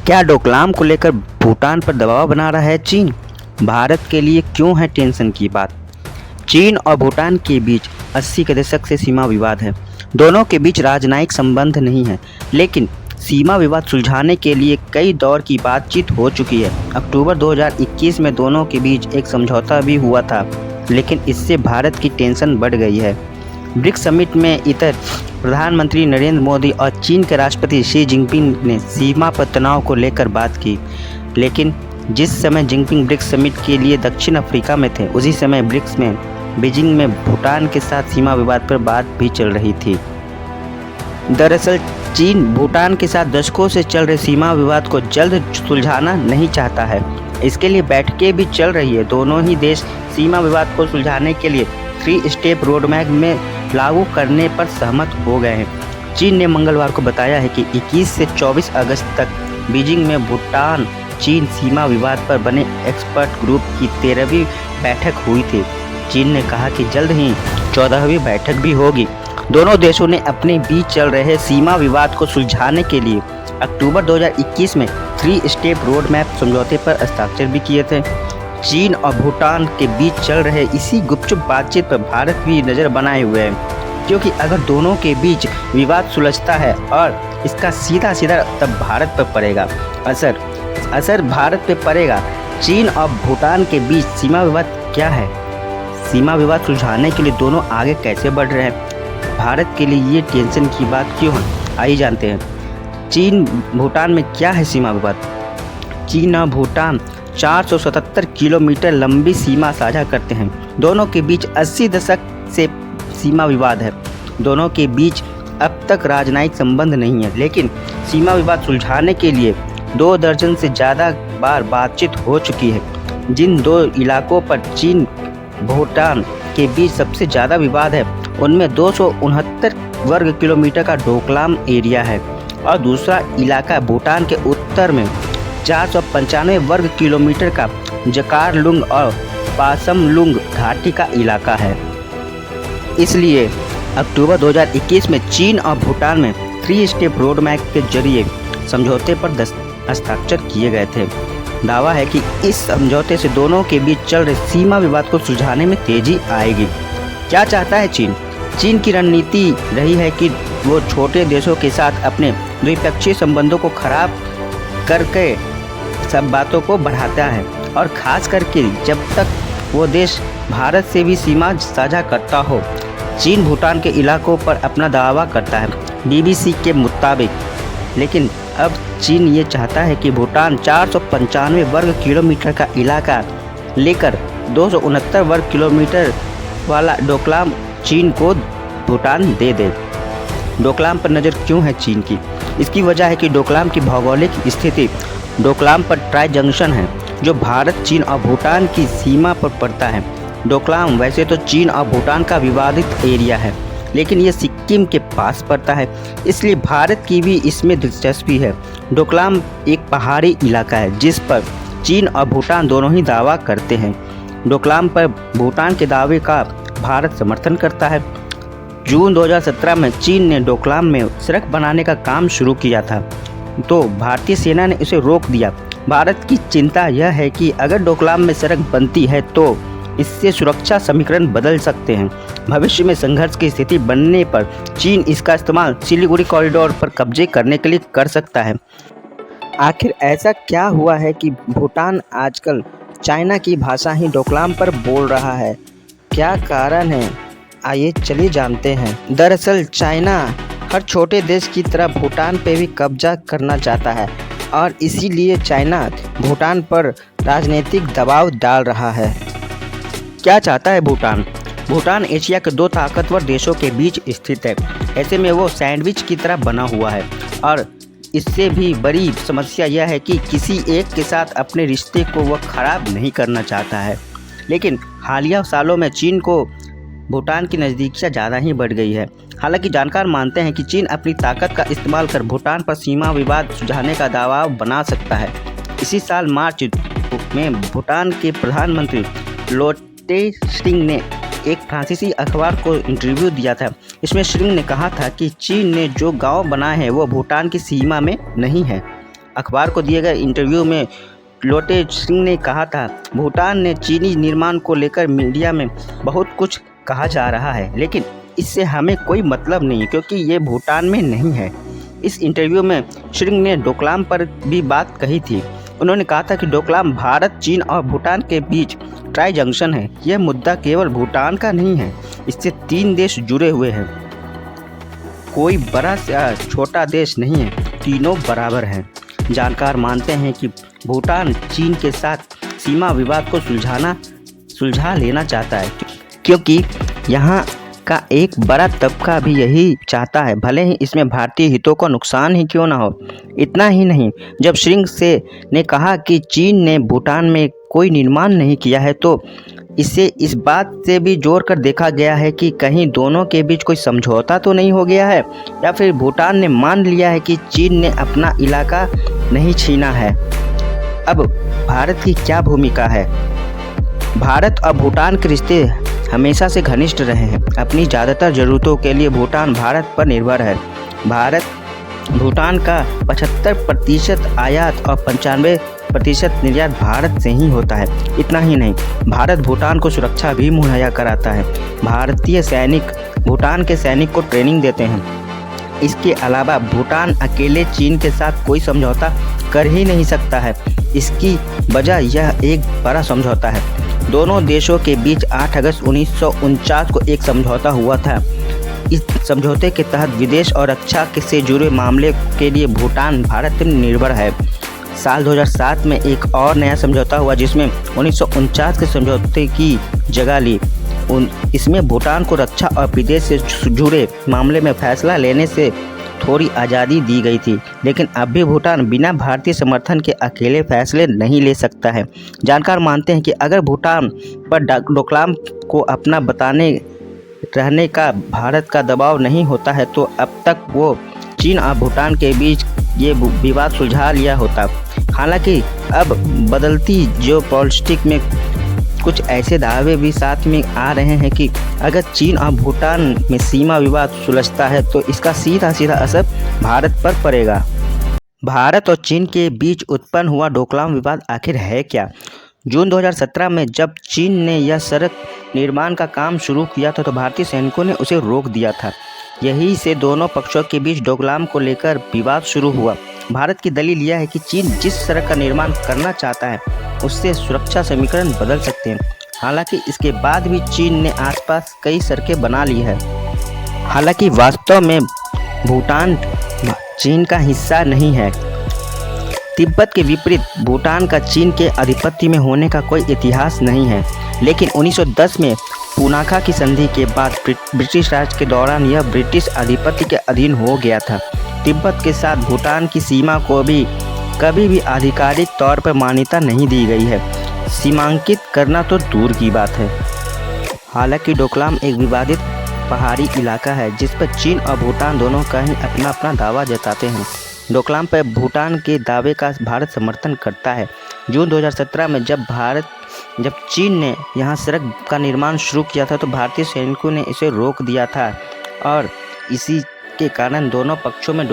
क्या डोकलाम को लेकर भूटान पर दबाव बना रहा है चीन? भारत के लिए क्यों है टेंशन की बात? चीन और भूटान के बीच 80 के दशक से सीमा विवाद है। दोनों के बीच राजनयिक संबंध नहीं है, लेकिन सीमा विवाद सुलझाने के लिए कई दौर की बातचीत हो चुकी है। अक्टूबर 2021 में दोनों के बीच एक समझौता भी हुआ था, लेकिन इससे भारत की टेंशन बढ़ गई है। ब्रिक्स समिट में इतर प्रधानमंत्री नरेंद्र मोदी और चीन के राष्ट्रपति शी जिनपिंग ने सीमा पर तनाव को लेकर बात की, लेकिन जिस समय जिनपिंग ब्रिक्स समिट के लिए दक्षिण अफ्रीका में थे, उसी समय ब्रिक्स में बीजिंग में भूटान के साथ सीमा विवाद पर बात भी चल रही थी। दरअसल चीन भूटान के साथ दशकों से चल रहे सीमा विवाद को जल्द सुलझाना नहीं चाहता है। इसके लिए बैठकें भी चल रही है। दोनों ही देश सीमा विवाद को सुलझाने के लिए 3 स्टेप रोडमैप में लागू करने पर सहमत हो गए हैं। चीन ने मंगलवार को बताया है कि 21 से 24 अगस्त तक बीजिंग में भूटान चीन सीमा विवाद पर बने एक्सपर्ट ग्रुप की 13वीं बैठक हुई थी। चीन ने कहा कि जल्द ही 14वीं बैठक भी होगी। दोनों देशों ने अपने बीच चल रहे सीमा विवाद को सुलझाने के लिए अक्टूबर 2021 में 3 स्टेप रोड मैप समझौते पर हस्ताक्षर भी किए थे। चीन और भूटान के बीच चल रहे इसी गुपचुप बातचीत पर भारत भी नज़र बनाए हुए है, क्योंकि अगर दोनों के बीच विवाद सुलझता है और इसका सीधा तब भारत पर पड़ेगा असर भारत पे पड़ेगा। चीन और भूटान के बीच सीमा विवाद क्या है? सीमा विवाद सुलझाने के लिए दोनों आगे कैसे बढ़ रहे हैं? भारत के लिए ये टेंशन की बात क्यों है? आइए जानते हैं। चीन भूटान में क्या है सीमा विवाद? चीन और भूटान 477 किलोमीटर लंबी सीमा साझा करते हैं। दोनों के बीच 80 दशक से सीमा विवाद है। दोनों के बीच अब तक राजनयिक संबंध नहीं है, लेकिन सीमा विवाद सुलझाने के लिए 2 दर्जन से ज़्यादा बार बातचीत हो चुकी है। जिन 2 इलाकों पर चीन भूटान के बीच सबसे ज़्यादा विवाद है, उनमें 269 वर्ग किलोमीटर का डोकलाम एरिया है और दूसरा इलाका भूटान के उत्तर में 495 वर्ग किलोमीटर का जकारलुंग और पासमलुंग घाटी का इलाका है। इसलिए अक्टूबर 2021 में चीन और भूटान में 3 स्टेप रोड मैप के जरिए समझौते पर हस्ताक्षर किए गए थे। दावा है कि इस समझौते से दोनों के बीच चल रहे सीमा विवाद को सुलझाने में तेजी आएगी। क्या चाहता है चीन? चीन की रणनीति रही है कि वो छोटे देशों के साथ अपने द्विपक्षीय संबंधों को खराब करके सब बातों को बढ़ाता है, और ख़ास करके जब तक वो देश भारत से भी सीमा साझा करता हो। चीन भूटान के इलाकों पर अपना दावा करता है BBC के मुताबिक, लेकिन अब चीन ये चाहता है कि भूटान 495 वर्ग किलोमीटर का इलाका लेकर 269 वर्ग किलोमीटर वाला डोकलाम चीन को भूटान दे दे। डोकलाम पर नज़र क्यों है चीन की? इसकी वजह है कि डोकलाम की भौगोलिक स्थिति डोकलाम पर ट्राई जंक्शन है, जो भारत चीन और भूटान की सीमा पर पड़ता है। डोकलाम वैसे तो चीन और भूटान का विवादित एरिया है, लेकिन ये सिक्किम के पास पड़ता है, इसलिए भारत की भी इसमें दिलचस्पी है। डोकलाम एक पहाड़ी इलाका है जिस पर चीन और भूटान दोनों ही दावा करते हैं। डोकलाम पर भूटान के दावे का भारत समर्थन करता है। जून 2017 में चीन ने डोकलाम में सड़क बनाने का काम शुरू किया था, तो भारतीय सेना ने इसे रोक दिया। भारत की चिंता यह है कि अगर डोकलाम में सड़क बनती है तो इससे सुरक्षा समीकरण बदल सकते हैं। भविष्य में संघर्ष की स्थिति बनने पर चीन इसका इस्तेमाल सिलीगुड़ी कॉरिडोर पर कब्जे करने के लिए कर सकता है। आखिर ऐसा क्या हुआ है कि भूटान आजकल चाइना की भाषा ही डोकलाम पर बोल रहा है? क्या कारण है? आइए चलिए जानते हैं। दरअसल चाइना हर छोटे देश की तरह भूटान पे भी कब्जा करना चाहता है, और इसीलिए चाइना भूटान पर राजनीतिक दबाव डाल रहा है। क्या चाहता है भूटान? भूटान एशिया के 2 ताकतवर देशों के बीच स्थित है। ऐसे में वो सैंडविच की तरह बना हुआ है, और इससे भी बड़ी समस्या यह है कि किसी एक के साथ अपने रिश्ते को वह खराब नहीं करना चाहता है। लेकिन हालिया सालों में चीन को भूटान की नज़दीकियाँ ज़्यादा ही बढ़ गई है। हालांकि जानकार मानते हैं कि चीन अपनी ताकत का इस्तेमाल कर भूटान पर सीमा विवाद सुलझाने का दबाव बना सकता है। इसी साल मार्च में भूटान के प्रधानमंत्री लोटे त्शेरिंग ने एक फ्रांसीसी अखबार को इंटरव्यू दिया था। इसमें त्शेरिंग ने कहा था कि चीन ने जो गांव बनाए हैं वो भूटान की सीमा में नहीं है। अखबार को दिए गए इंटरव्यू में लोटे सिंह ने कहा था, भूटान ने चीनी निर्माण को लेकर मीडिया में बहुत कुछ कहा जा रहा है, लेकिन इससे हमें कोई मतलब नहीं क्योंकि ये भूटान में नहीं है। इस इंटरव्यू में सिंह ने डोकलाम पर भी बात कही थी। उन्होंने कहा था कि डोकलाम भारत, चीन और भूटान के बीच ट्राई जंक्शन है। यह मुद्दा केवल भूटान का नहीं है, इससे 3 देश जुड़े हुए हैं। कोई बड़ा या छोटा देश नहीं है, तीनों बराबर हैं। जानकार मानते हैं कि भूटान चीन के साथ सीमा विवाद को सुलझा लेना चाहता है क्योंकि यहाँ का एक बड़ा तबका भी यही चाहता है, भले ही इसमें भारतीय हितों को नुकसान ही क्यों ना हो। इतना ही नहीं, जब सिंह ने कहा कि चीन ने भूटान में कोई निर्माण नहीं किया है तो इसे इस बात से भी जोड़ कर देखा गया है कि कहीं दोनों के बीच कोई समझौता तो नहीं हो गया है या फिर भूटान ने मान लिया है कि चीन ने अपना इलाका नहीं छीना है। अब भारत की क्या भूमिका है? भारत और भूटान के रिश्ते हमेशा से घनिष्ठ रहे हैं। अपनी ज़्यादातर ज़रूरतों के लिए भूटान भारत पर निर्भर है। भारत भूटान का 75% आयात और 95% निर्यात भारत से ही होता है। इतना ही नहीं, भारत भूटान को सुरक्षा भी मुहैया कराता है। भारतीय सैनिक भूटान के सैनिक को ट्रेनिंग देते हैं। इसके अलावा भूटान अकेले चीन के साथ कोई समझौता कर ही नहीं सकता है। इसकी वजह यह एक बड़ा समझौता है। दोनों देशों के बीच 8 अगस्त 1949 को एक समझौता हुआ था। इस समझौते के तहत विदेश और रक्षा से जुड़े मामले के लिए भूटान भारत पर निर्भर है। साल 2007 में एक और नया समझौता हुआ जिसमें 1949 के समझौते की जगह ली। इसमें भूटान को रक्षा और विदेश से जुड़े मामले में फैसला लेने से थोड़ी आज़ादी दी गई थी, लेकिन अब भी भूटान बिना भारतीय समर्थन के अकेले फैसले नहीं ले सकता है। जानकार मानते हैं कि अगर भूटान पर डोकलाम को अपना बताने रहने का भारत का दबाव नहीं होता है तो अब तक वो चीन और भूटान के बीच ये विवाद सुलझा लिया होता। हालांकि अब बदलती जियोपॉलिटिक्स में कुछ ऐसे दावे भी साथ में आ रहे हैं कि अगर चीन और भूटान में सीमा विवाद सुलझता है तो इसका सीधा असर भारत पर पड़ेगा। भारत और चीन के बीच उत्पन्न हुआ डोकलाम विवाद आखिर है क्या? जून 2017 में जब चीन ने यह सड़क निर्माण का काम शुरू किया था तो भारतीय सैनिकों ने उसे रोक दिया था। यही से दोनों पक्षों के बीच डोकलाम को लेकर विवाद शुरू हुआ। भारत की दलील यह है कि चीन जिस सड़क का निर्माण करना चाहता है उससे सुरक्षा समीकरण बदल सकते हैं। हालांकि इसके बाद भी चीन ने आसपास कई सड़कें बना ली है। हालांकि वास्तव में भूटान चीन का हिस्सा नहीं है। तिब्बत के विपरीत भूटान का चीन के आधिपत्य में होने का कोई इतिहास नहीं है, लेकिन 1910 में पुनाखा की संधि के बाद ब्रिटिश राज के दौरान यह ब्रिटिश आधिपत्य के अधीन हो गया था। तिब्बत के साथ भूटान की सीमा को भी कभी भी आधिकारिक तौर पर मान्यता नहीं दी गई है। सीमांकित करना तो दूर की बात है। हालांकि डोकलाम एक विवादित पहाड़ी इलाका है जिस पर चीन और भूटान दोनों का ही अपना अपना दावा जताते हैं। डोकलाम पर भूटान के दावे का भारत समर्थन करता है। जून 2017 में जब चीन ने यहाँ सड़क का निर्माण शुरू किया था तो भारतीय सैनिकों ने इसे रोक दिया था और इसी के कारण दोनों पक्षों में